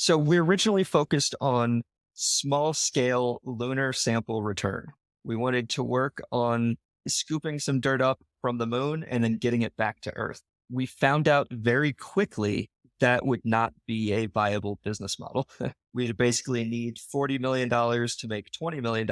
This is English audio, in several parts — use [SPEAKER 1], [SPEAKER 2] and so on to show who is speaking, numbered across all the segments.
[SPEAKER 1] So we originally focused on small scale lunar sample return. We wanted to work on scooping some dirt up from the moon and then getting it back to Earth. We found out very quickly that would not be a viable business model. We'd basically need $40 million to make $20 million,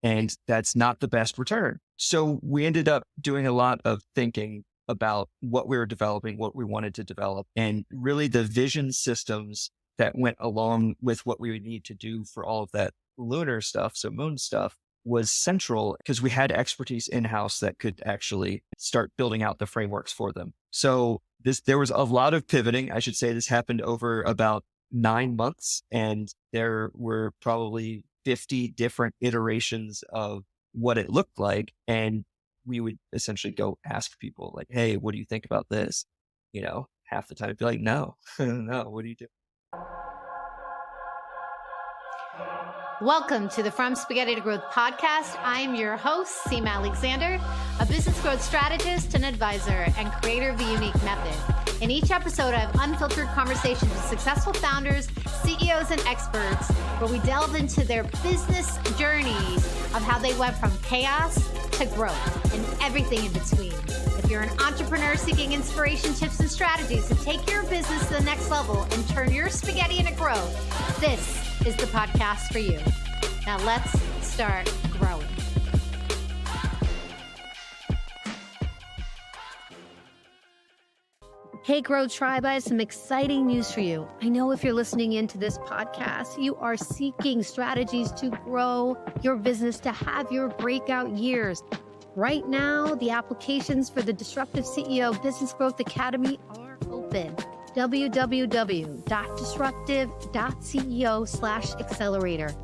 [SPEAKER 1] and that's not the best return. So we ended up doing a lot of thinking about what we were developing, what we wanted to develop, and really the vision systems that went along with what we would need to do for all of that lunar stuff, so moon stuff, was central because we had expertise in-house that could actually start building out the frameworks for them. So there was a lot of pivoting. I should say this happened over about 9 months, and there were probably 50 different iterations of what it looked like. And we would essentially go ask people like, hey, what do you think about this? Half the time I'd be like, no, no, what do you do?
[SPEAKER 2] Welcome to the From Spaghetti to Growth podcast. I'm your host, Seema Alexander, a business growth strategist and advisor and creator of the Unique Method. In each episode, I have unfiltered conversations with successful founders, CEOs, and experts where we delve into their business journey of how they went from chaos to growth and everything in between. If you're an entrepreneur seeking inspiration, tips, and strategies to take your business to the next level and turn your spaghetti into growth, this is the podcast for you. Now let's start growing. Hey, Grow Tribe, I have some exciting news for you. I know if you're listening into this podcast, you are seeking strategies to grow your business, to have your breakout years. Right now, the applications for the Disruptive CEO Business Growth Academy are open. www.disruptive.ceo/accelerator.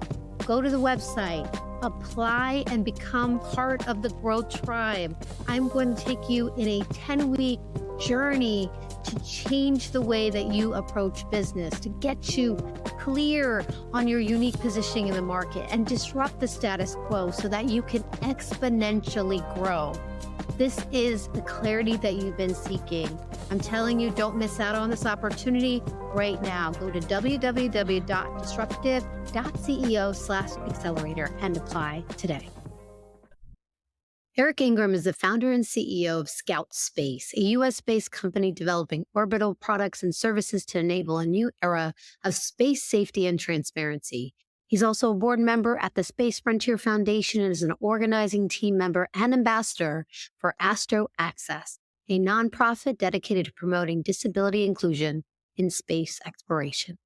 [SPEAKER 2] Go to the website, apply, and become part of the Growth Tribe. I'm going to take you in a 10-week journey to change the way that you approach business, to get you clear on your unique positioning in the market and disrupt the status quo so that you can exponentially grow. This is the clarity that you've been seeking. I'm telling you, don't miss out on this opportunity right now. Go to www.disruptive.ceo/accelerator and apply today. Eric Ingram is the founder and CEO of Scout Space, a US-based company developing orbital products and services to enable a new era of space safety and transparency. He's also a board member at the Space Frontier Foundation and is an organizing team member and ambassador for Astro Access, a nonprofit dedicated to promoting disability inclusion in space exploration.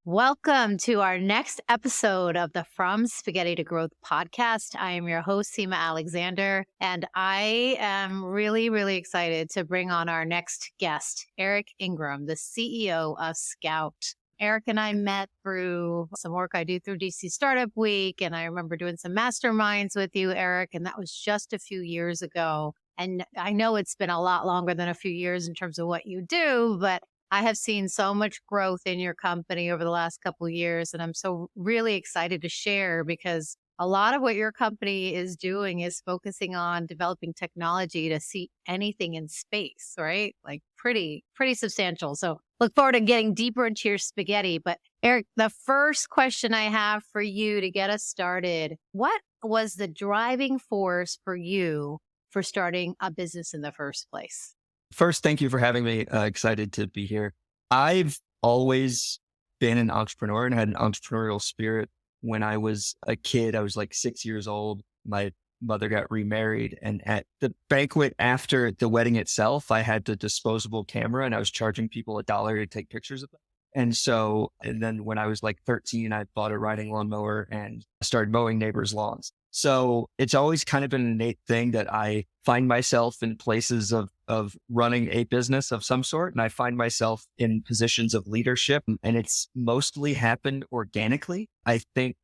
[SPEAKER 2] Welcome to our next episode of the From Spaghetti to Growth podcast. I am your host, Seema Alexander, and I am really, really excited to bring on our next guest, Eric Ingram, the CEO of Scout. Eric and I met through some work I do through DC Startup Week, and I remember doing some masterminds with you, Eric, and that was just a few years ago. And I know it's been a lot longer than a few years in terms of what you do, but I have seen so much growth in your company over the last couple of years, and I'm so really excited to share because a lot of what your company is doing is focusing on developing technology to see anything in space, right? Like pretty substantial. So look forward to getting deeper into your spaghetti. But Eric, the first question I have for you to get us started, what was the driving force for you for starting a business in the first place?
[SPEAKER 1] First, thank you for having me. Excited to be here. I've always been an entrepreneur and had an entrepreneurial spirit. When I was a kid, I was like 6 years old. My mother got remarried, and at the banquet after the wedding itself, I had the disposable camera and I was charging people $1 to take pictures of them. And then when I was like 13, I bought a riding lawnmower and started mowing neighbors' lawns. So it's always kind of been an innate thing that I find myself in places of running a business of some sort. And I find myself in positions of leadership, and it's mostly happened organically. I think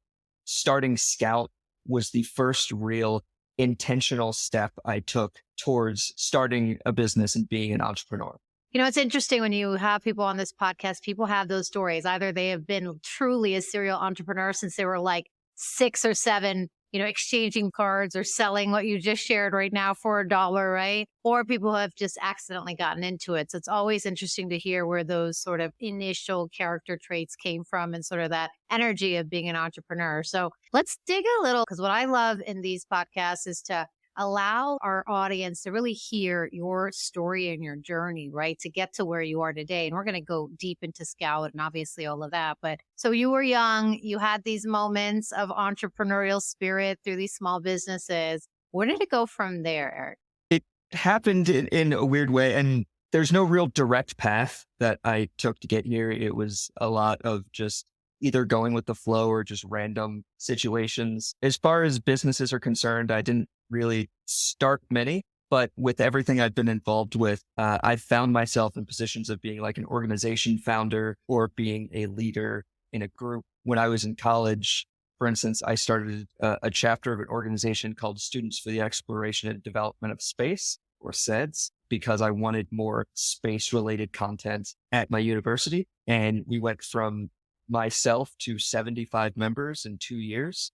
[SPEAKER 1] starting Scout was the first real intentional step I took towards starting a business and being an entrepreneur.
[SPEAKER 2] You know, it's interesting when you have people on this podcast, people have those stories. Either they have been truly a serial entrepreneur since they were like 6 or 7, exchanging cards or selling what you just shared right now for $1, right? Or people who have just accidentally gotten into it. So it's always interesting to hear where those sort of initial character traits came from and sort of that energy of being an entrepreneur. So let's dig a little, because what I love in these podcasts is to allow our audience to really hear your story and your journey, right? To get to where you are today. And we're going to go deep into Scout and obviously all of that. But so you were young, you had these moments of entrepreneurial spirit through these small businesses. Where did it go from there, Eric?
[SPEAKER 1] It happened in a weird way. And there's no real direct path that I took to get here. It was a lot of just either going with the flow or just random situations. As far as businesses are concerned, I didn't really start many, but with everything I've been involved with, I've found myself in positions of being like an organization founder or being a leader in a group. When I was in college, for instance, I started a chapter of an organization called Students for the Exploration and Development of Space, or SEDS, because I wanted more space related content at my university. And we went from myself to 75 members in 2 years.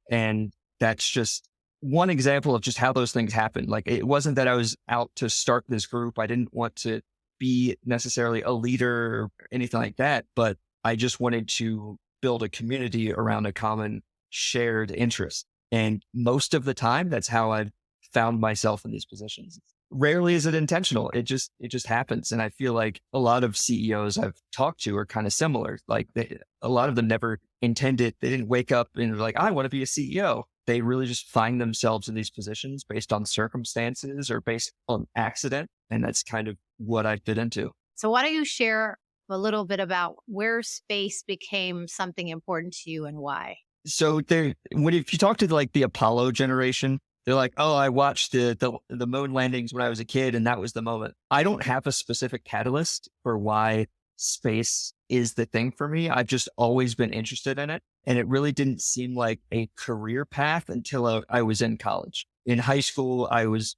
[SPEAKER 1] And that's just one example of just how those things happen. Like, it wasn't that I was out to start this group. I didn't want to be necessarily a leader or anything like that, but I just wanted to build a community around a common shared interest. And most of the time, that's how I've found myself in these positions. Rarely is it intentional. It just happens. And I feel like a lot of CEOs I've talked to are kind of similar. Like, a lot of them never intended, they didn't wake up and like, I want to be a CEO. They really just find themselves in these positions based on circumstances or based on accident. And that's kind of what I fit into.
[SPEAKER 2] So why don't you share a little bit about where space became something important to you and why?
[SPEAKER 1] So if you talk to like the Apollo generation, they're like, oh, I watched the moon landings when I was a kid, and that was the moment. I don't have a specific catalyst for why space is the thing for me. I've just always been interested in it. And it really didn't seem like a career path until I was in college. In high school, I was,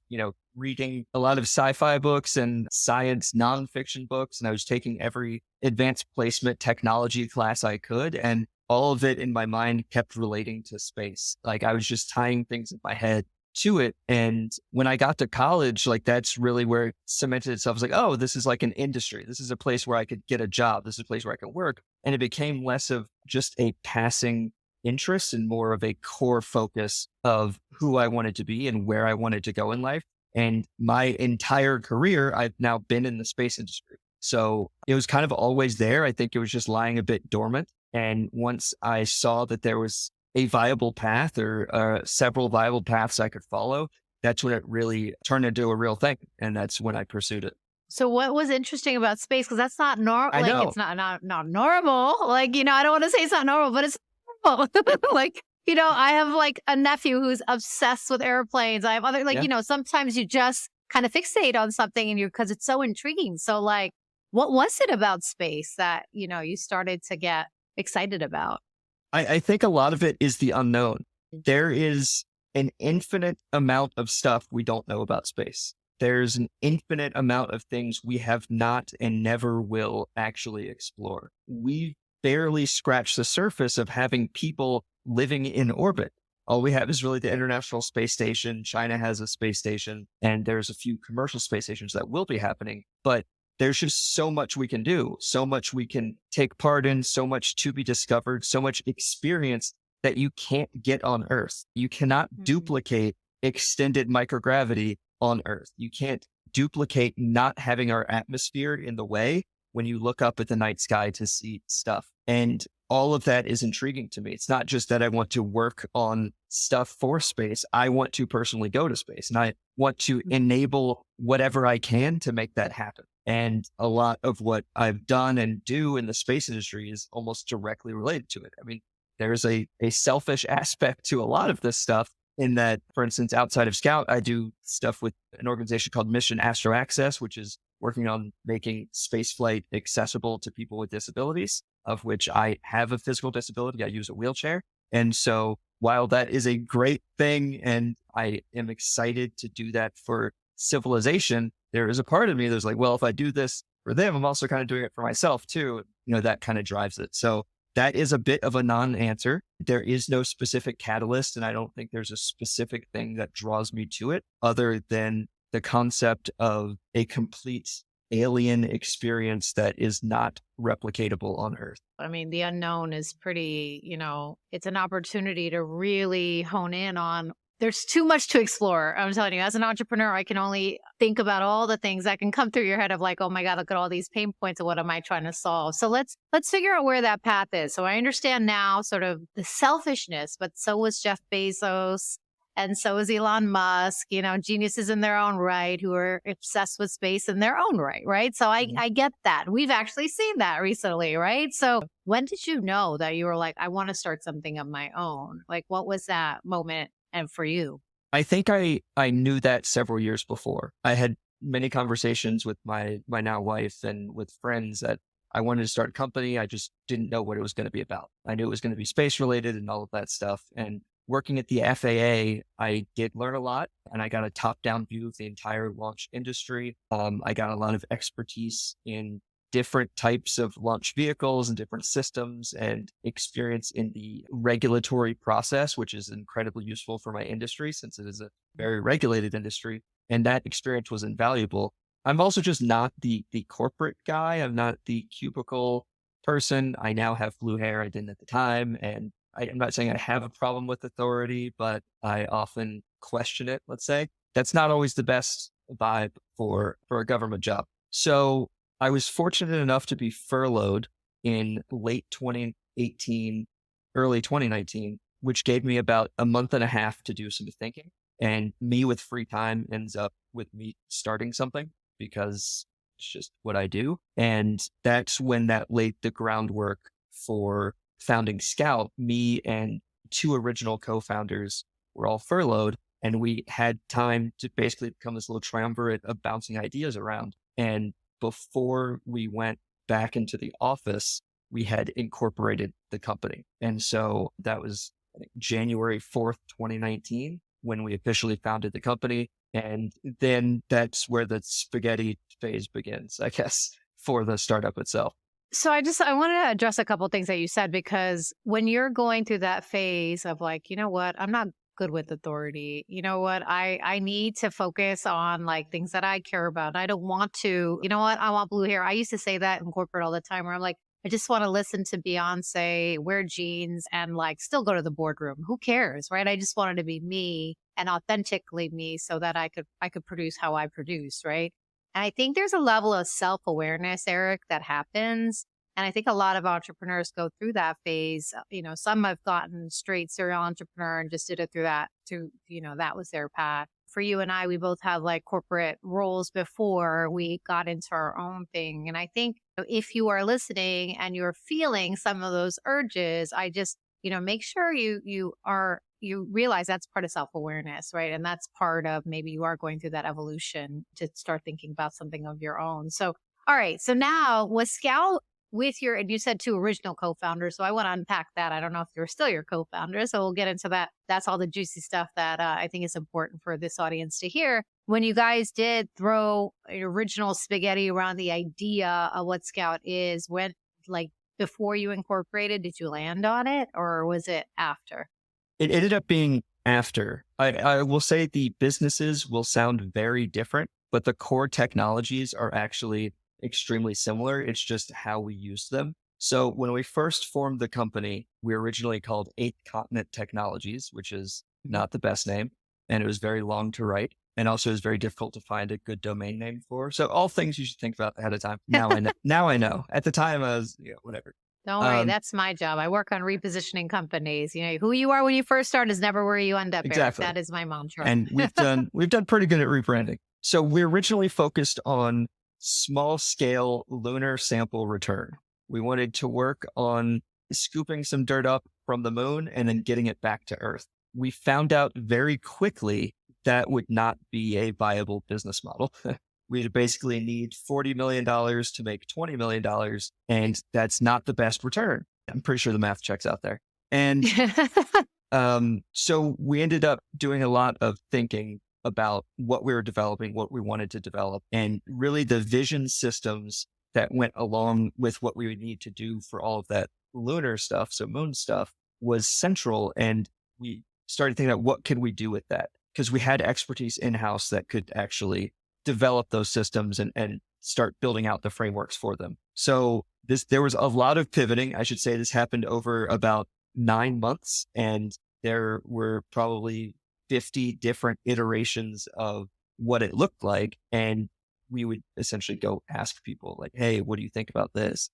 [SPEAKER 1] reading a lot of sci-fi books and science nonfiction books. And I was taking every advanced placement technology class I could. And all of it in my mind kept relating to space. Like, I was just tying things in my head to it. And when I got to college, like, that's really where it cemented itself. I was like, oh, this is like an industry. This is a place where I could get a job. This is a place where I could work. And it became less of just a passing interest and more of a core focus of who I wanted to be and where I wanted to go in life. And my entire career, I've now been in the space industry. So it was kind of always there. I think it was just lying a bit dormant. And once I saw that there was a viable path or several viable paths I could follow, that's when it really turned into a real thing. And that's when I pursued it.
[SPEAKER 2] So what was interesting about space? Because that's not normal.
[SPEAKER 1] I
[SPEAKER 2] Like,
[SPEAKER 1] know.
[SPEAKER 2] it's not normal. Like, I don't want to say it's not normal, but it's normal. Like, I have like a nephew who's obsessed with airplanes. I have other, like,
[SPEAKER 1] Yeah.
[SPEAKER 2] sometimes you just kind of fixate on something and because it's so intriguing. So like, what was it about space that, you started to get excited about?
[SPEAKER 1] I think a lot of it is the unknown. There is an infinite amount of stuff we don't know about space. There's an infinite amount of things we have not and never will actually explore. We barely scratched the surface of having people living in orbit. All we have is really the International Space Station. China has a space station, and there's a few commercial space stations that will be happening. But there's just so much we can do, so much we can take part in, so much to be discovered, so much experience that you can't get on Earth. You cannot duplicate extended microgravity on Earth. You can't duplicate not having our atmosphere in the way when you look up at the night sky to see stuff. And all of that is intriguing to me. It's not just that I want to work on stuff for space. I want to personally go to space, and I want to enable whatever I can to make that happen. And a lot of what I've done and do in the space industry is almost directly related to it. I mean, there's a selfish aspect to a lot of this stuff in that, for instance, outside of Scout, I do stuff with an organization called Mission Astro Access, which is working on making spaceflight accessible to people with disabilities, of which I have a physical disability. I use a wheelchair. And so while that is a great thing and I am excited to do that for civilization, there is a part of me that's like, well, if I do this for them, I'm also kind of doing it for myself too. That kind of drives it. So that is a bit of a non-answer. There is no specific catalyst, and I don't think there's a specific thing that draws me to it other than the concept of a complete alien experience that is not replicatable on Earth.
[SPEAKER 3] I mean, the unknown is pretty, it's an opportunity to really hone in on. There's too much to explore. I'm telling you, as an entrepreneur, I can only think about all the things that can come through your head of like, oh my God, look at all these pain points and what am I trying to solve? So let's figure out where that path is. So I understand now sort of the selfishness, but so was Jeff Bezos. And so is Elon Musk, geniuses in their own right who are obsessed with space in their own right, right? So I get that. We've actually seen that recently, right? So when did you know that you were like, I want to start something of my own? Like, what was that moment and for you?
[SPEAKER 1] I think I knew that several years before. I had many conversations with my now wife and with friends that I wanted to start a company. I just didn't know what it was going to be about. I knew it was going to be space related and all of that stuff. And working at the FAA, I did learn a lot, and I got a top-down view of the entire launch industry. I got a lot of expertise in different types of launch vehicles and different systems, and experience in the regulatory process, which is incredibly useful for my industry since it is a very regulated industry. And that experience was invaluable. I'm also just not the corporate guy. I'm not the cubicle person. I now have blue hair. I didn't at the time, and I'm not saying I have a problem with authority, but I often question it, let's say. That's not always the best vibe for a government job. So I was fortunate enough to be furloughed in late 2018, early 2019, which gave me about a month and a half to do some thinking. And me with free time ends up with me starting something because it's just what I do. And that's when that laid the groundwork for founding Scout. Me and two original co-founders were all furloughed, and we had time to basically become this little triumvirate of bouncing ideas around. And before we went back into the office, we had incorporated the company. And so that was, I think, January 4th, 2019, when we officially founded the company. And then that's where the spaghetti phase begins, I guess, for the startup itself.
[SPEAKER 3] So I wanted to address a couple of things that you said, because when you're going through that phase of like, you know what, I'm not good with authority. You know what, I need to focus on like things that I care about. I don't want to, you know what, I want blue hair. I used to say that in corporate all the time where I'm like, I just want to listen to Beyonce, wear jeans, and like still go to the boardroom. Who cares, right? I just wanted to be me and authentically me so that I could produce how I produce, right? And I think there's a level of self-awareness, Eric, that happens. And I think a lot of entrepreneurs go through that phase. Some have gotten straight serial entrepreneur and just did it through that, that was their path. For you and I, we both had like corporate roles before we got into our own thing. And I think if you are listening and you're feeling some of those urges, I just, make sure you realize that's part of self-awareness, right? And that's part of maybe you are going through that evolution to start thinking about something of your own. So, all right. So now was Scout and you said two original co-founders. So I want to unpack that. I don't know if you're still your co-founder. So we'll get into that. That's all the juicy stuff that I think is important for this audience to hear. When you guys did throw original spaghetti around the idea of what Scout is, when like before you incorporated, did you land on it or was it after?
[SPEAKER 1] It ended up being after. I will say the businesses will sound very different, but the core technologies are actually extremely similar. It's just how we use them. So when we first formed the company, we were originally called Eighth Continent Technologies, which is not the best name. And it was very long to write. And also it was very difficult to find a good domain name for. So all things you should think about ahead of time. Now I know. Now I know. At the time I was, whatever.
[SPEAKER 3] Don't worry, that's my job. I work on repositioning companies. Who you are when you first start is never where you end up.
[SPEAKER 1] Exactly.
[SPEAKER 3] Eric. That is my mantra.
[SPEAKER 1] And we've done pretty good at rebranding. So we originally focused on small scale lunar sample return. We wanted to work on scooping some dirt up from the moon and then getting it back to Earth. We found out very quickly that would not be a viable business model. We'd basically need $40 million to make $20 million, and that's not the best return. I'm pretty sure the math checks out there. And so we ended up doing a lot of thinking about what we were developing, what we wanted to develop, and really the vision systems that went along with what we would need to do for all of that lunar stuff, so moon stuff, was central. And we started thinking about what could we do with that? Because we had expertise in-house that could actually develop those systems and start building out the frameworks for them. So there was a lot of pivoting. I should say this happened over about 9 months, and there were probably 50 different iterations of what it looked like. And we would essentially go ask people like, hey, what do you think about this?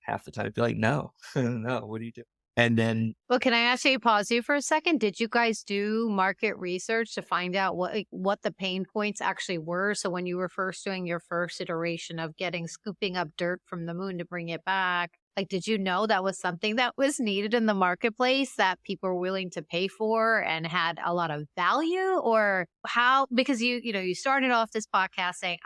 [SPEAKER 1] Half the time it'd be like, no, no, what do you do? And then,
[SPEAKER 3] Well, can I actually pause you for a second? Did you guys do market research to find out what the pain points actually were? So when you were first doing your first iteration of scooping up dirt from the moon to bring it back, like, did you know that was something that was needed in the marketplace that people were willing to pay for and had a lot of value? Or how, because you started off this podcast saying,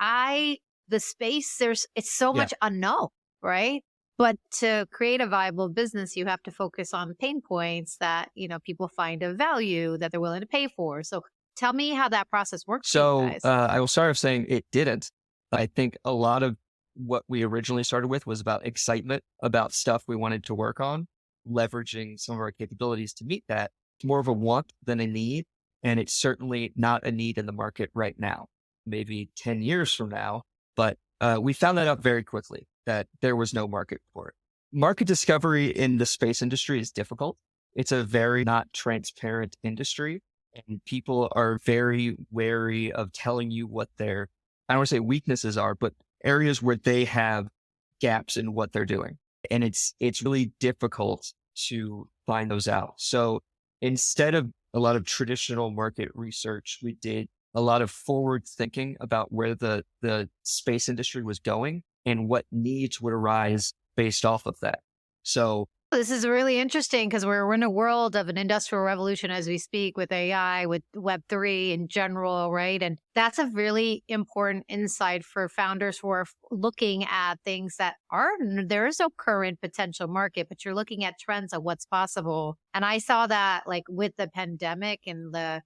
[SPEAKER 3] the space, it's so
[SPEAKER 1] yeah.
[SPEAKER 3] much unknown, right? But to create a viable business, you have to focus on pain points that, people find of value that they're willing to pay for. So tell me how that process works for you
[SPEAKER 1] So
[SPEAKER 3] guys.
[SPEAKER 1] I will start off saying it didn't. I think a lot of what we originally started with was about excitement about stuff we wanted to work on, leveraging some of our capabilities to meet that. It's more of a want than a need. And it's certainly not a need in the market right now, maybe 10 years from now. But we found that out very quickly, that there was no market for it. Market discovery in the space industry is difficult. It's a very not transparent industry, and people are very wary of telling you what their, I don't want to say weaknesses are, but areas where they have gaps in what they're doing. And it's really difficult to find those out. So instead of a lot of traditional market research, we did a lot of forward thinking about where the space industry was going and what needs would arise based off of that. So
[SPEAKER 3] This is really interesting because we're in a world of an industrial revolution as we speak, with AI, with Web3 in general, right? And that's a really important insight for founders who are looking at things that there is no current potential market, but you're looking at trends of what's possible. And I saw that like with the pandemic and the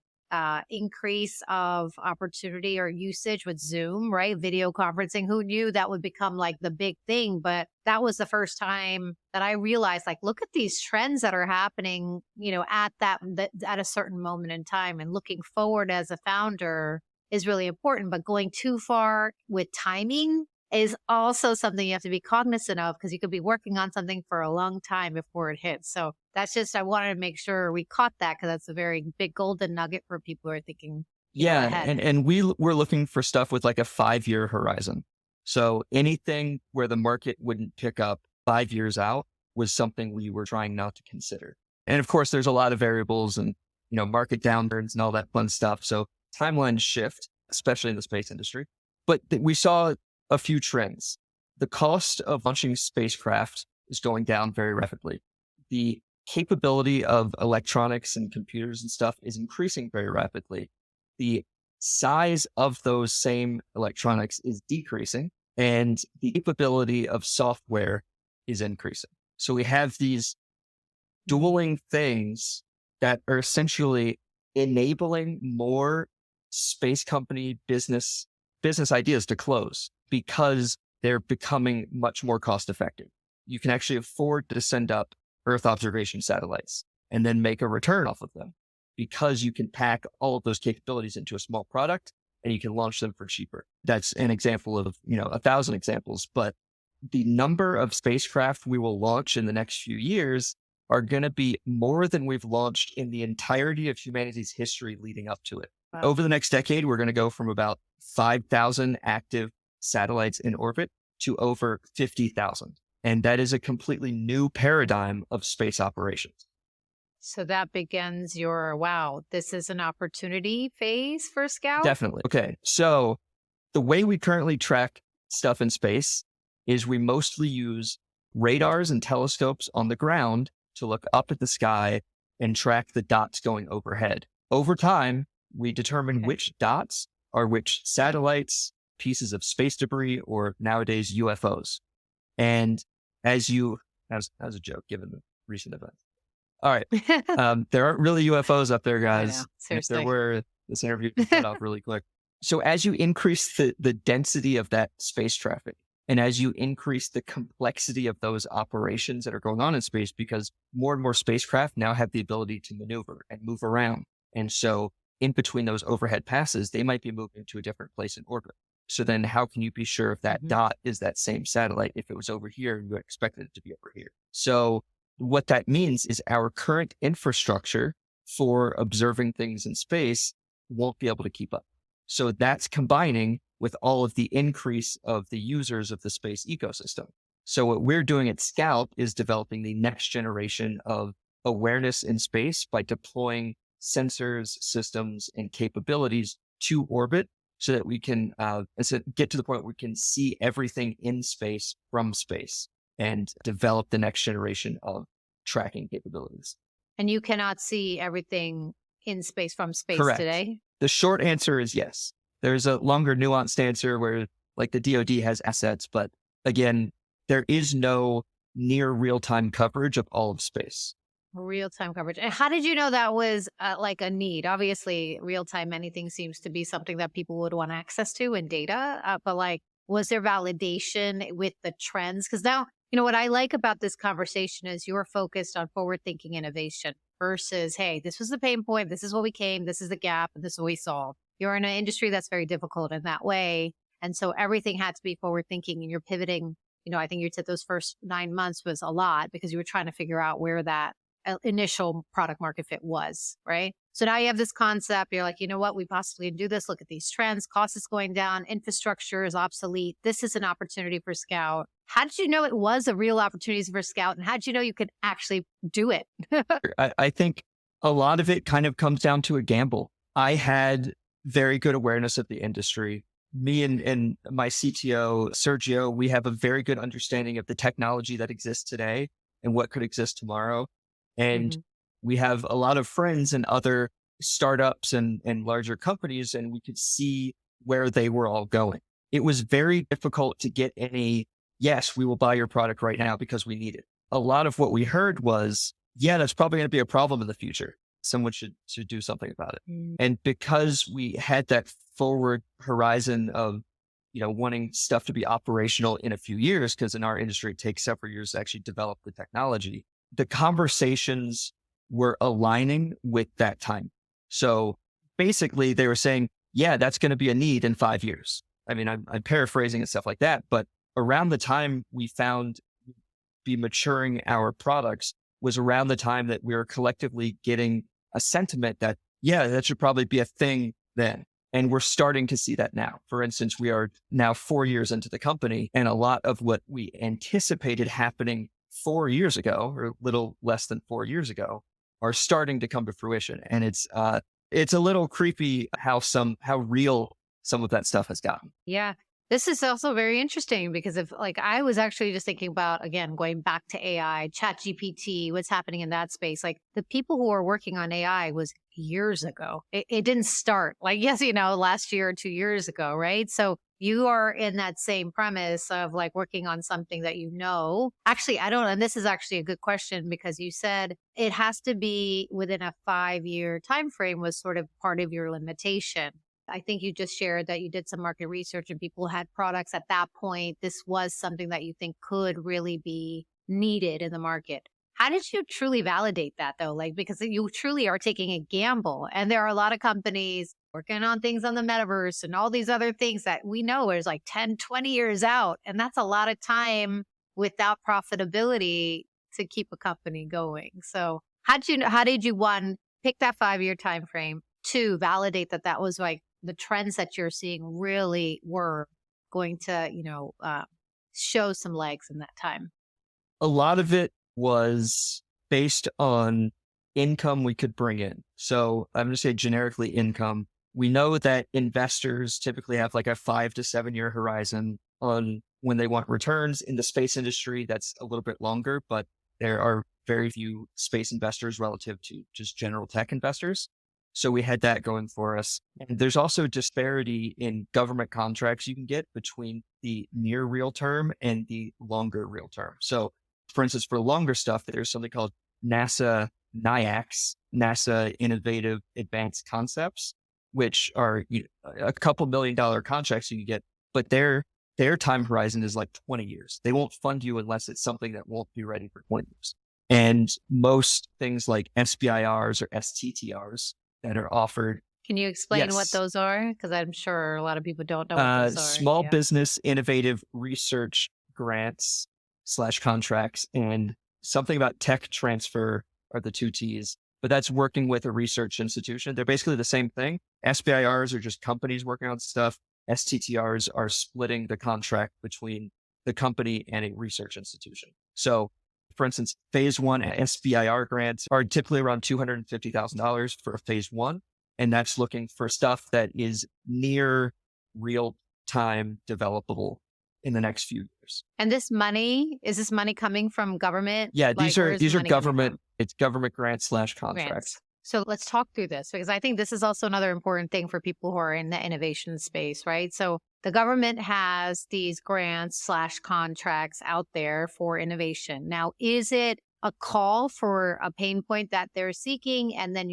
[SPEAKER 3] increase of opportunity or usage with Zoom, right? Video conferencing. Who knew that would become like the big thing? But that was the first time that I realized, like, look at these trends that are happening, at at a certain moment in time, and looking forward as a founder is really important. But going too far with timing is also something you have to be cognizant of, because you could be working on something for a long time before it hits. So that's just, I wanted to make sure we caught that, because that's a very big golden nugget for people who are thinking,
[SPEAKER 1] yeah,
[SPEAKER 3] ahead.
[SPEAKER 1] and we're looking for stuff with like a 5-year horizon. So anything where the market wouldn't pick up 5 years out was something we were trying not to consider. And of course, there's a lot of variables and, market downturns and all that fun stuff. So timelines shift, especially in the space industry. But we saw a few trends. The cost of launching spacecraft is going down very rapidly. The capability of electronics and computers and stuff is increasing very rapidly. The size of those same electronics is decreasing, and the capability of software is increasing. So we have these dueling things that are essentially enabling more space company business ideas to close, because they're becoming much more cost effective. You can actually afford to send up Earth observation satellites and then make a return off of them, because you can pack all of those capabilities into a small product and you can launch them for cheaper. That's an example of, 1,000 examples, but the number of spacecraft we will launch in the next few years are going to be more than we've launched in the entirety of humanity's history leading up to it.
[SPEAKER 3] Wow.
[SPEAKER 1] Over the next decade, we're going to go from about 5,000 active satellites in orbit to over 50,000. And that is a completely new paradigm of space operations.
[SPEAKER 3] So that begins your, wow, this is an opportunity phase for Scout?
[SPEAKER 1] Definitely. Okay. So the way we currently track stuff in space is we mostly use radars and telescopes on the ground to look up at the sky and track the dots going overhead. Over time, we determine which dots are which satellites, pieces of space debris, or nowadays UFOs. And as a joke, given the recent events. All right. There aren't really UFOs up there, guys. If there were, this interview would cut off really quick. So as you increase the density of that space traffic, And as you increase the complexity of those operations that are going on in space, because more and more spacecraft now have the ability to maneuver and move around. And so in between those overhead passes, they might be moving to a different place in orbit. So then how can you be sure if that dot is that same satellite? If it was over here, you expected it to be over here. So what that means is our current infrastructure for observing things in space won't be able to keep up. So that's combining with all of the increase of the users of the space ecosystem. So what we're doing at Scout is developing the next generation of awareness in space by deploying sensors, systems, and capabilities to orbit so that we can get to the point where we can see everything in space from space and develop the next generation of tracking capabilities.
[SPEAKER 3] And you cannot see everything in space from space
[SPEAKER 1] Correct.
[SPEAKER 3] today?
[SPEAKER 1] The short answer is yes. There's a longer nuanced answer where like the DoD has assets, but again, there is no near real-time coverage of all of space.
[SPEAKER 3] Real-time coverage. And how did you know that was like a need? Obviously, real-time anything seems to be something that people would want access to and data. But like, was there validation with the trends? Because now, what I like about this conversation is you're focused on forward-thinking innovation versus, hey, this was the pain point. This is what we came. This is the gap. And this is what we solved. You're in an industry that's very difficult in that way. And so everything had to be forward-thinking and you're pivoting. I think you said those first 9 months was a lot because you were trying to figure out where that initial product market fit was, right? So now you have this concept. You're like, you know what? We possibly can do this. Look at these trends. Cost is going down. Infrastructure is obsolete. This is an opportunity for Scout. How did you know it was a real opportunity for Scout? And how did you know you could actually do it?
[SPEAKER 1] I think a lot of it kind of comes down to a gamble. I had very good awareness of the industry. Me and my CTO, Sergio, we have a very good understanding of the technology that exists today and what could exist tomorrow. And we have a lot of friends and other startups and larger companies, and we could see where they were all going. It was very difficult to get any, yes, we will buy your product right now because we need it. A lot of what we heard was, yeah, that's probably going to be a problem in the future. Someone should do something about it. And because we had that forward horizon of, wanting stuff to be operational in a few years, because in our industry, it takes several years to actually develop the technology, the conversations were aligning with that time. So basically they were saying, yeah, that's going to be a need in 5 years. I mean, I'm paraphrasing and stuff like that, but around the time we found be maturing our products was around the time that we were collectively getting a sentiment that, yeah, that should probably be a thing then. And we're starting to see that now. For instance, we are now 4 years into the company, and a lot of what we anticipated happening 4 years ago, or a little less than 4 years ago, are starting to come to fruition. And it's a little creepy how real some of that stuff has gotten.
[SPEAKER 3] Yeah. This is also very interesting because I was actually just thinking about, again, going back to AI, chat GPT, what's happening in that space. Like the people who are working on AI was years ago. It didn't start last year or 2 years ago, right? So you are in that same premise of like working on something that actually, I don't, and this is actually a good question because you said it has to be within a 5-year time frame was sort of part of your limitation. I think you just shared that you did some market research and people had products at that point. This was something that you think could really be needed in the market. How did you truly validate that though? Because you truly are taking a gamble and there are a lot of companies working on things on the metaverse and all these other things that we know is like 10, 20 years out. And that's a lot of time without profitability to keep a company going. So how did you one, pick that 5-year time frame, two, validate that was like the trends that you're seeing really were going to, show some legs in that time?
[SPEAKER 1] A lot of it was based on income we could bring in. So I'm going to say generically income. We know that investors typically have like a 5 to 7 year horizon on when they want returns. In the space industry, that's a little bit longer, but there are very few space investors relative to just general tech investors. So we had that going for us. And there's also disparity in government contracts you can get between the near real term and the longer real term. So for instance, for longer stuff, there's something called NASA NIACs, NASA Innovative Advanced Concepts, which are a couple $1 million contracts you can get, but they're their time horizon is like 20 years. They won't fund you unless it's something that won't be ready for 20 years. And most things like SBIRs or STTRs that are offered.
[SPEAKER 3] Can you explain what
[SPEAKER 1] Yes.
[SPEAKER 3] those are? Because I'm sure a lot of people don't know what those are.
[SPEAKER 1] Small business innovative research grants / contracts, and something about tech transfer are the two T's, but that's working with a research institution. They're basically the same thing. SBIRs are just companies working on stuff. STTRs are splitting the contract between the company and a research institution. So for instance, phase one SBIR grants are typically around $250,000 for a phase one. And that's looking for stuff that is near real time developable in the next few years.
[SPEAKER 3] And is this money coming from government?
[SPEAKER 1] Yeah, these are government, it's government grants / contracts.
[SPEAKER 3] Grants. So let's talk through this, because I think this is also another important thing for people who are in the innovation space, right? So the government has these grants / contracts out there for innovation. Now, is it a call for a pain point that they're seeking, and then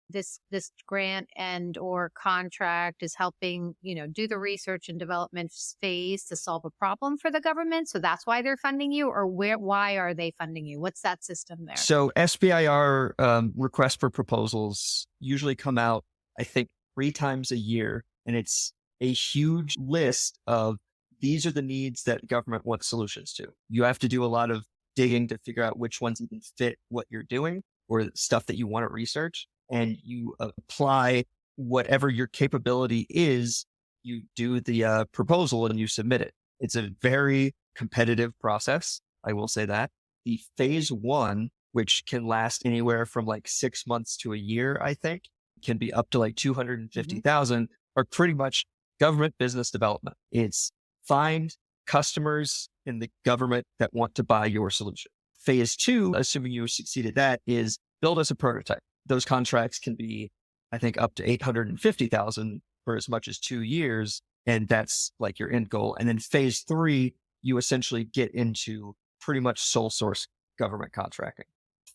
[SPEAKER 3] this grant and or contract is helping, do the research and development phase to solve a problem for the government? So that's why they're funding you, or why are they funding you? What's that system there?
[SPEAKER 1] So SBIR requests for proposals usually come out, I think, 3 times a year. And it's a huge list of these are the needs that government wants solutions to. You have to do a lot of digging to figure out which ones even fit what you're doing or stuff that you want to research. And you apply whatever your capability is, you do the proposal and you submit it. It's a very competitive process. I will say that. The phase one, which can last anywhere from like 6 months to a year, I think, can be up to like 250,000, are pretty much government business development. It's find customers in the government that want to buy your solution. Phase two, assuming you succeeded that, is build us a prototype. Those contracts can be, I think, up to 850,000 for as much as 2 years. And that's like your end goal. And then phase three, you essentially get into pretty much sole source government contracting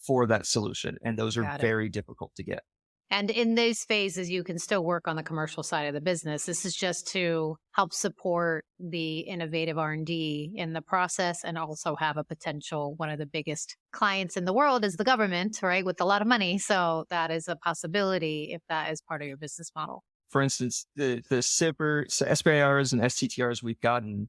[SPEAKER 1] for that solution. And those are very difficult to get.
[SPEAKER 3] And in these phases, you can still work on the commercial side of the business. This is just to help support the innovative R&D in the process, and also have a potential. One of the biggest clients in the world is the government, right? With a lot of money. So that is a possibility if that is part of your business model.
[SPEAKER 1] For instance, the SBIRs and STTRs we've gotten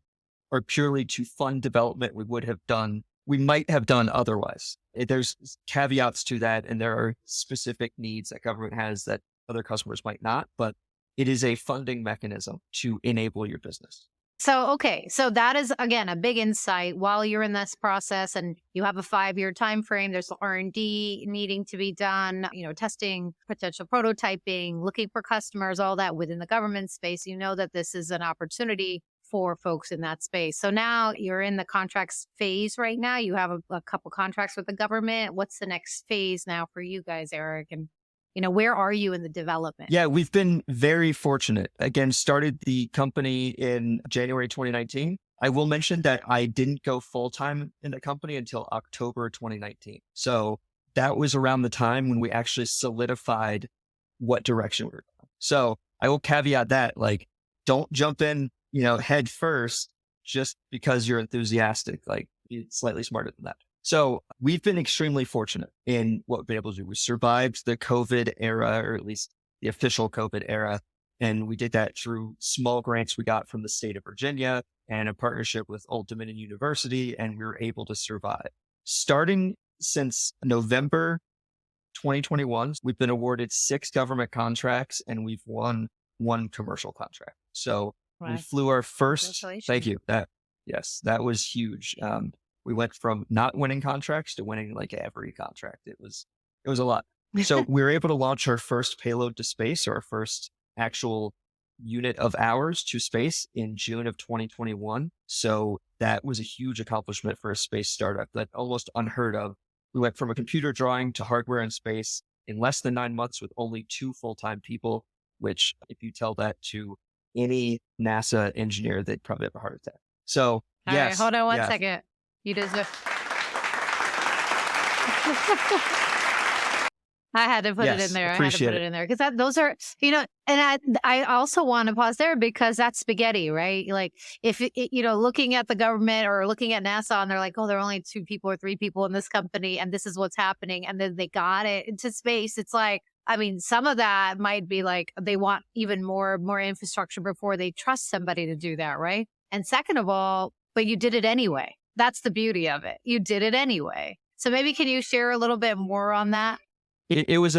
[SPEAKER 1] are purely to fund development we might have done otherwise. There's caveats to that, and there are specific needs that government has that other customers might not, but it is a funding mechanism to enable your business.
[SPEAKER 3] So that is, again, a big insight. While you're in this process and you have a 5-year time frame, there's R&D needing to be done, testing, potential prototyping, looking for customers, all that within the government space. You know that this is an opportunity for folks in that space. So now you're in the contracts phase right now. You have a couple contracts with the government. What's the next phase now for you guys, Eric? And, where are you in the development?
[SPEAKER 1] Yeah, we've been very fortunate. Again, started the company in January 2019. I will mention that I didn't go full-time in the company until October 2019. So that was around the time when we actually solidified what direction we were going. So I will caveat that, like, don't jump in head first just because you're enthusiastic. Like, be slightly smarter than that. So we've been extremely fortunate in what we've been able to do. We survived the COVID era, or at least the official COVID era. And we did that through small grants we got from the state of Virginia and a partnership with Old Dominion University. And we were able to survive. Starting since November 2021, we've been awarded 6 government contracts and we've won 1 commercial contract. So we flew our first, thank you. That was huge. We went from not winning contracts to winning like every contract. It was a lot. So we were able to launch our first payload to space, or our first actual unit of ours to space, in June of 2021. So that was a huge accomplishment for a space startup. That almost unheard of. We went from a computer drawing to hardware in space in less than 9 months with only 2 full-time people, which if you tell that to any NASA engineer, they'd probably have a heart attack. So,
[SPEAKER 3] all right, hold on one second. You deserve. I had to put it in
[SPEAKER 1] Yes,
[SPEAKER 3] there. I had to
[SPEAKER 1] appreciate
[SPEAKER 3] put it
[SPEAKER 1] it.
[SPEAKER 3] in there because those are, and I also want to pause there because that's spaghetti, right? Like if looking at the government or looking at NASA and they're like, oh, there are only 2 people or 3 people in this company, and this is what's happening, and then they got it into space. It's like, I mean, some of that might be like they want even more infrastructure before they trust somebody to do that, right? And second of all, but you did it anyway. That's the beauty of it. You did it anyway. So maybe can you share a little bit more on that?
[SPEAKER 1] It's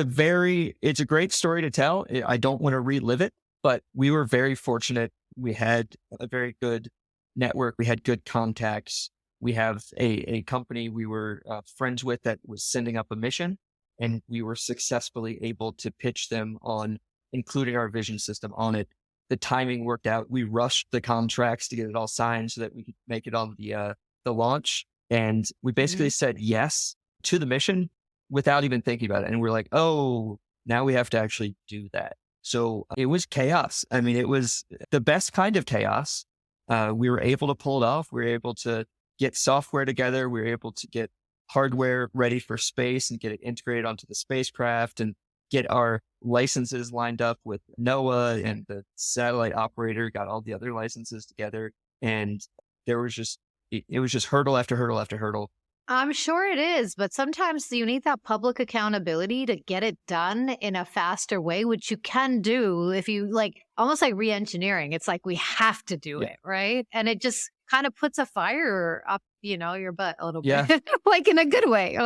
[SPEAKER 1] a great story to tell. I don't want to relive it, but we were very fortunate. We had a very good network. We had good contacts. We have a company we were friends with that was sending up a mission, and we were successfully able to pitch them on including our vision system on it. The timing worked out. We rushed the contracts to get it all signed so that we could make it on the launch. And we basically said yes to the mission without even thinking about it. And we're like, oh, now we have to actually do that. So it was chaos. I mean, it was the best kind of chaos. We were able to pull it off. We were able to get software together. We were able to get hardware ready for space and get it integrated onto the spacecraft and get our licenses lined up with NOAA, and the satellite operator got all the other licenses together. And there was just, it was just hurdle after hurdle after hurdle.
[SPEAKER 3] I'm sure it is, but sometimes you need that public accountability to get it done in a faster way, which you can do if you like almost like re-engineering. It's like we have to do it, right? And it just kind of puts a fire up, your butt a little
[SPEAKER 1] Yeah.
[SPEAKER 3] bit, like in a good way,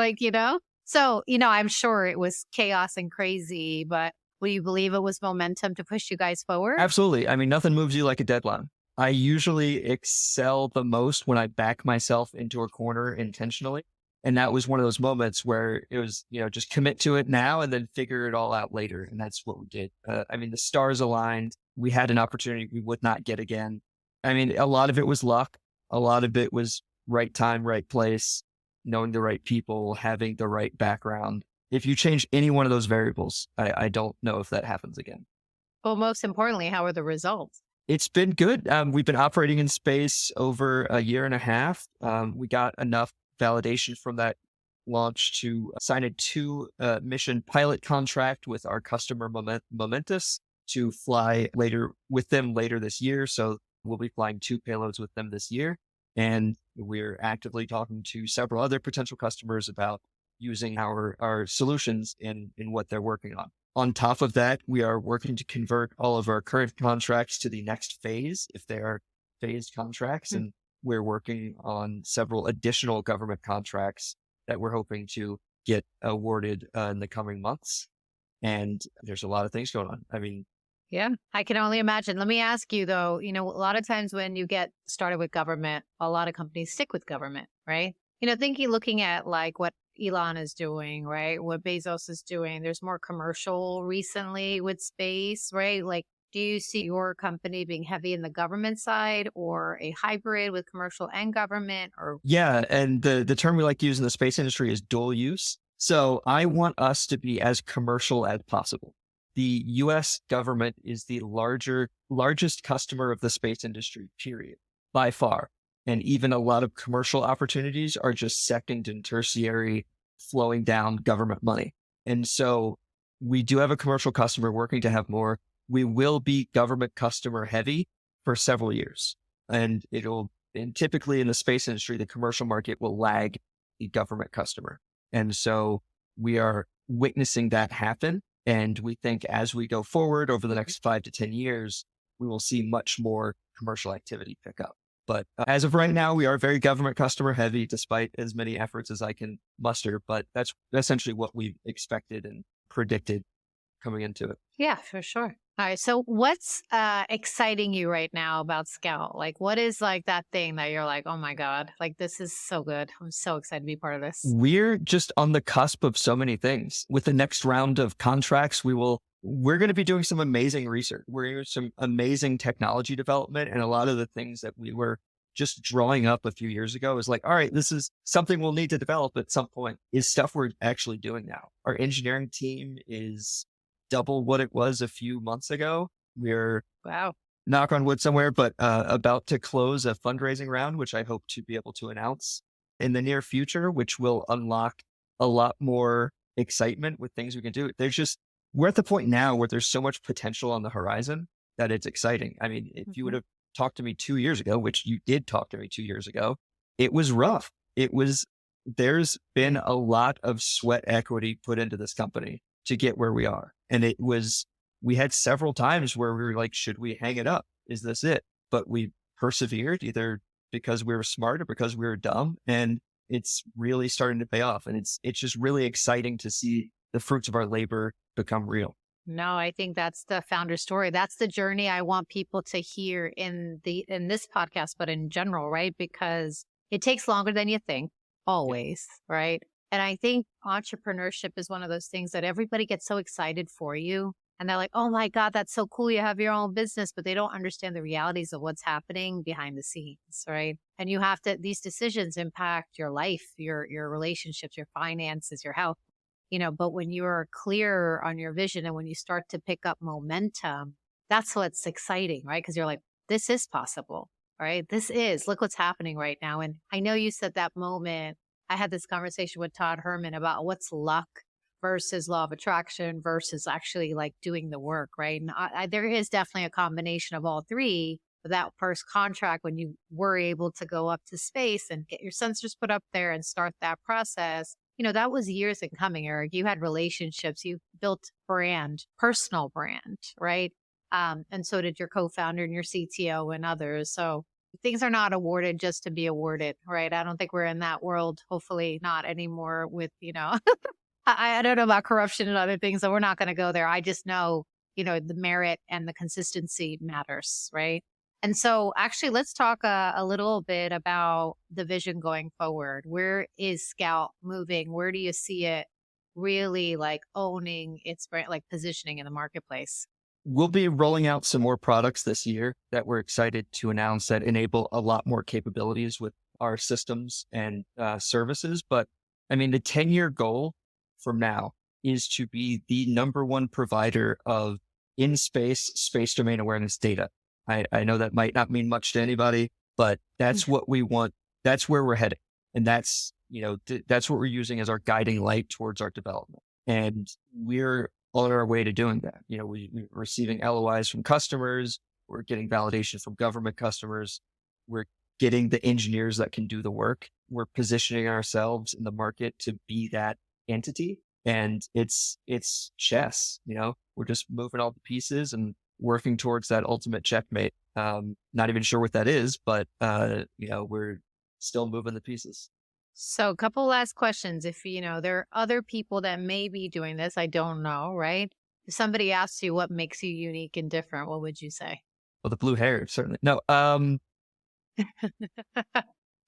[SPEAKER 3] So, I'm sure it was chaos and crazy, but will you believe it was momentum to push you guys forward?
[SPEAKER 1] Absolutely. I mean, nothing moves you like a deadline. I usually excel the most when I back myself into a corner intentionally. And that was one of those moments where it was, just commit to it now and then figure it all out later. And that's what we did. I mean, the stars aligned. We had an opportunity we would not get again. I mean, a lot of it was luck. A lot of it was right time, right place, knowing the right people, having the right background. If you change any one of those variables, I don't know if that happens again.
[SPEAKER 3] Well, most importantly, how are the results?
[SPEAKER 1] It's been good. We've been operating in space over a year and a half. We got enough validation from that launch to sign a 2-mission pilot contract with our customer Momentus to fly with them later this year. So we'll be flying 2 payloads with them this year. And we're actively talking to several other potential customers about using our solutions in what they're working on. On top of that, we are working to convert all of our current contracts to the next phase, if they are phased contracts. And we're working on several additional government contracts that we're hoping to get awarded in the coming months. And there's a lot of things going on. I mean,
[SPEAKER 3] yeah, I can only imagine. Let me ask you though, a lot of times when you get started with government, a lot of companies stick with government, right? Looking at like what Elon is doing, right? What Bezos is doing. There's more commercial recently with space, right? Like, do you see your company being heavy in the government side or a hybrid with commercial and government? Or
[SPEAKER 1] yeah, and the term we like to use in the space industry is dual use. So I want us to be as commercial as possible. The US government is the largest customer of the space industry, period, by far. And even a lot of commercial opportunities are just second and tertiary flowing down government money. And so we do have a commercial customer working to have more. We will be government customer heavy for several years. And typically in the space industry, the commercial market will lag the government customer. And so we are witnessing that happen. And we think as we go forward over the next 5 to 10 years, we will see much more commercial activity pick up. But as of right now, we are very government customer heavy, despite as many efforts as I can muster. But that's essentially what we expected and predicted coming into it.
[SPEAKER 3] yeah, for sure. All right. So what's exciting you right now about Scout? Like, what is like that thing that you're like, oh my God, like this is so good. I'm so excited to be part of this.
[SPEAKER 1] We're just on the cusp of so many things. With the next round of contracts, we're going to be doing some amazing research. We're doing some amazing technology development. And a lot of the things that we were just drawing up a few years ago is like, all right, this is something we'll need to develop at some point, is stuff we're actually doing now. Our engineering team is double what it was a few months ago. We're,
[SPEAKER 3] Wow.
[SPEAKER 1] knock on wood somewhere, but about to close a fundraising round, which I hope to be able to announce in the near future, which will unlock a lot more excitement with things we can do. We're at the point now where there's so much potential on the horizon that it's exciting. I mean, if you would
[SPEAKER 3] Mhm.
[SPEAKER 1] have talked to me 2 years ago, which you did talk to me 2 years ago, it was rough. There's been a lot of sweat equity put into this company to get where we are. And we had several times where we were like, should we hang it up? Is this it? But we persevered either because we were smart or because we were dumb. And it's really starting to pay off. And it's just really exciting to see the fruits of our labor become real.
[SPEAKER 3] No, I think that's the founder story. That's the journey I want people to hear in this podcast, but in general, right? Because it takes longer than you think, always, right? And I think entrepreneurship is one of those things that everybody gets so excited for you. And they're like, oh my God, that's so cool. You have your own business, but they don't understand the realities of what's happening behind the scenes, right? And these decisions impact your life, your relationships, your finances, your health. But when you're clear on your vision and when you start to pick up momentum, that's what's exciting, right? Because you're like, this is possible, right? Look what's happening right now. And I know you said that moment, I had this conversation with Todd Herman about what's luck versus law of attraction versus actually like doing the work, right? And there is definitely a combination of all three. But that first contract, when you were able to go up to space and get your sensors put up there and start that process, that was years in coming, Eric. You had relationships, you built personal brand, right? And so did your co-founder and your CTO and others. So things are not awarded just to be awarded, right? I don't think we're in that world. Hopefully not anymore with, I don't know about corruption and other things, so we're not going to go there. I just know, the merit and the consistency matters, right? And so actually, let's talk a little bit about the vision going forward. Where is Scout moving? Where do you see it really like owning its brand, like positioning in the marketplace?
[SPEAKER 1] We'll be rolling out some more products this year that we're excited to announce that enable a lot more capabilities with our systems and services. But I mean, the 10-year goal from now is to be the number one provider of space domain awareness data. I know that might not mean much to anybody, but that's what we want. That's where we're heading. And that's what we're using as our guiding light towards our development. And we're on our way to doing that. We're receiving LOIs from customers. We're getting validation from government customers. We're getting the engineers that can do the work. We're positioning ourselves in the market to be that entity. And it's chess, we're just moving all the pieces and working towards that ultimate checkmate. Not even sure what that is, but we're still moving the pieces.
[SPEAKER 3] So a couple last questions. If, there are other people that may be doing this, I don't know, right? If somebody asks you what makes you unique and different, what would you say?
[SPEAKER 1] Well, the blue hair, certainly. No,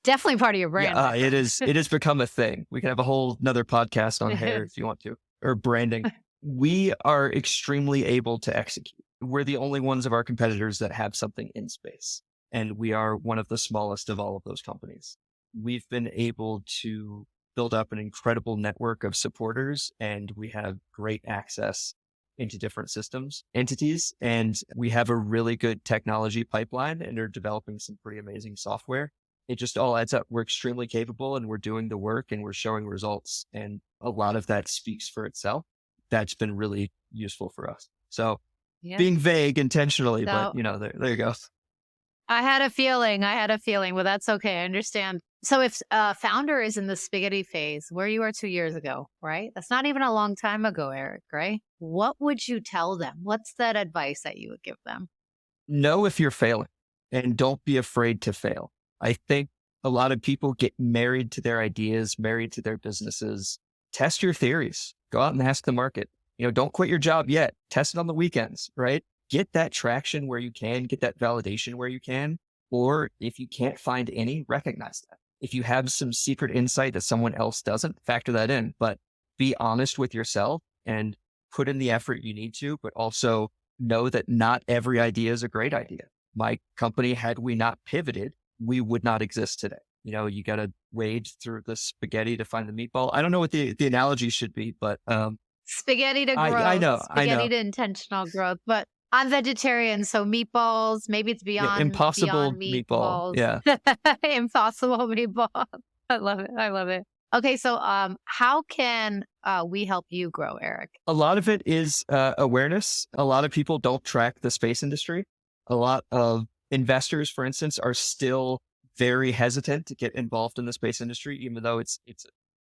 [SPEAKER 3] Definitely part of your brand.
[SPEAKER 1] yeah, it has become a thing. We can have a whole another podcast on hair if you want to, or branding. We are extremely able to execute. We're the only ones of our competitors that have something in space. And we are one of the smallest of all of those companies. We've been able to build up an incredible network of supporters, and we have great access into different entities, and we have a really good technology pipeline and are developing some pretty amazing software. It just all adds up. We're extremely capable and we're doing the work and we're showing results. And a lot of that speaks for itself. That's been really useful for us. So being vague intentionally, but there you go.
[SPEAKER 3] I had a feeling, but that's okay. I understand. So if founder is in the spaghetti phase where you were 2 years ago, right? That's not even a long time ago, Eric, right? What would you tell them? What's that advice that you would give them?
[SPEAKER 1] Know if you're failing and don't be afraid to fail. I think a lot of people get married to their ideas, married to their businesses. Test your theories. Go out and ask the market. Don't quit your job yet. Test it on the weekends, right? Get that traction where you can, get that validation where you can. Or if you can't find any, recognize that. If you have some secret insight that someone else doesn't, factor that in. But be honest with yourself and put in the effort you need to, but also know that not every idea is a great idea. My company, had we not pivoted, we would not exist today. You got to wade through the spaghetti to find the meatball. I don't know what the analogy should be, but
[SPEAKER 3] spaghetti to growth.
[SPEAKER 1] I know.
[SPEAKER 3] To intentional growth. But I'm vegetarian, so meatballs, maybe it's beyond
[SPEAKER 1] impossible
[SPEAKER 3] beyond meatballs.
[SPEAKER 1] Yeah.
[SPEAKER 3] Impossible meatballs. I love it. Okay, so how can we help you grow, Eric?
[SPEAKER 1] A lot of it is awareness. A lot of people don't track the space industry. A lot of investors, for instance, are still very hesitant to get involved in the space industry, even though it's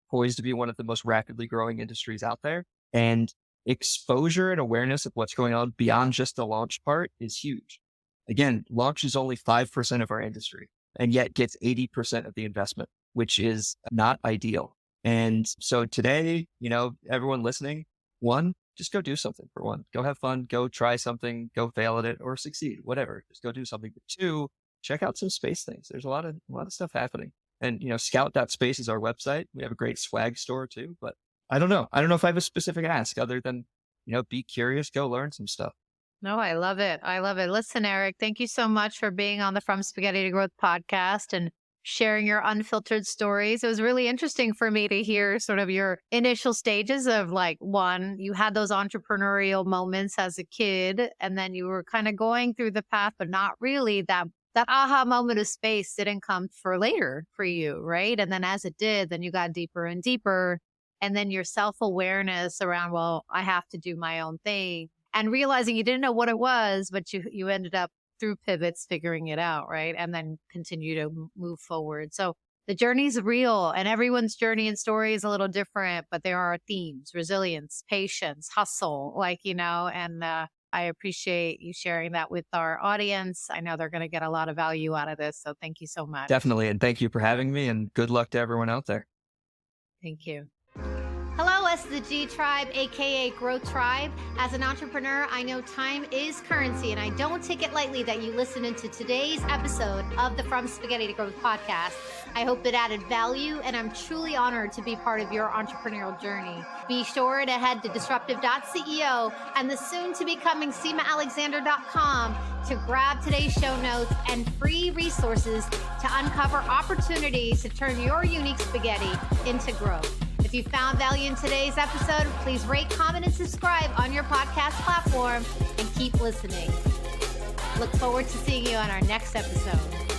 [SPEAKER 1] poised to be one of the most rapidly growing industries out there. And exposure and awareness of what's going on beyond just the launch part is huge. Again, launch is only 5% of our industry and yet gets 80% of the investment, which is not ideal. And so today, everyone listening, one, just go do something for one. Go have fun, go try something, go fail at it or succeed, whatever. Just go do something. But two, check out some space things. There's a lot of stuff happening. And, scout.space is our website. We have a great swag store too, but I don't know. I don't know if I have a specific ask other than, be curious, go learn some stuff.
[SPEAKER 3] No, I love it. I love it. Listen, Eric, thank you so much for being on the From Spaghetti to Growth podcast and sharing your unfiltered stories. It was really interesting for me to hear sort of your initial stages of one, you had those entrepreneurial moments as a kid, and then you were kind of going through the path, but not really. That aha moment of space didn't come for later for you, right? And then as it did, then you got deeper and deeper. And then your self-awareness around, well, I have to do my own thing. And realizing you didn't know what it was, but you ended up through pivots figuring it out, right? And then continue to move forward. So the journey's real, and everyone's journey and story is a little different, but there are themes: resilience, patience, hustle, and I appreciate you sharing that with our audience. I know they're going to get a lot of value out of this. So thank you so much.
[SPEAKER 1] Definitely. And thank you for having me, and good luck to everyone out there.
[SPEAKER 3] Thank you.
[SPEAKER 2] Hello, S2G Tribe, aka Growth Tribe. As an entrepreneur, I know time is currency, and I don't take it lightly that you listened into today's episode of the From Spaghetti to Growth podcast. I hope it added value, and I'm truly honored to be part of your entrepreneurial journey. Be sure to head to disruptive.ceo and the soon-to-becoming SemaAlexander.com to grab today's show notes and free resources to uncover opportunities to turn your unique spaghetti into growth. If you found value in today's episode, please rate, comment, and subscribe on your podcast platform, and keep listening. Look forward to seeing you on our next episode.